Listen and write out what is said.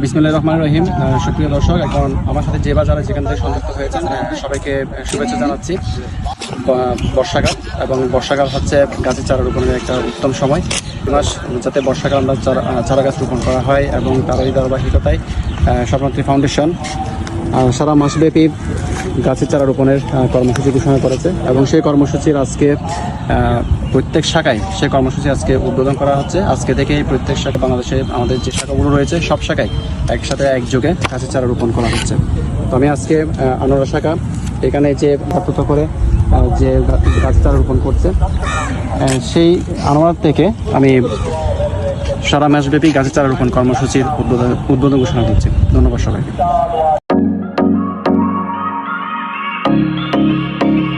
বিসমিল্লাহির রহমানির রহিম। সুপ্রিয় দর্শক, এখন আমার সাথে যে বা যারা যেখান থেকে সংযুক্ত হয়েছেন সবাইকে শুভেচ্ছা জানাচ্ছি। বর্ষাকাল এবং বর্ষাকাল হচ্ছে গাছের চারা রোপণের একটা উত্তম সময়। মাস যাতে বর্ষাকাল আমরা চারা গাছ রোপণ করা হয় এবং তারই ধারাবাহিকতায় স্বপ্নত্রী ফাউন্ডেশন সারা মাসব্যাপী গাছের চারা রোপণের কর্মসূচি ঘোষণা করেছে এবং সেই কর্মসূচির আজকে প্রত্যেক শাখায় সেই কর্মসূচি আজকে উদ্বোধন করা হচ্ছে। আজকে থেকেই প্রত্যেক শাখা বাংলাদেশে আমাদের যে শাখাগুলো রয়েছে সব শাখায় একসাথে একযোগে গাছের চারা রোপণ করা হচ্ছে। তো আমি আজকে আনোয়ারা শাখা এখানে যে ব্যাপ্ত করে যে গাছের চারা রোপণ করছে সেই আনোয়ার থেকে আমি সারা মাসব্যাপী গাছের চারা রোপণ কর্মসূচির উদ্বোধন ঘোষণা করছি। ধন্যবাদ সবাইকে।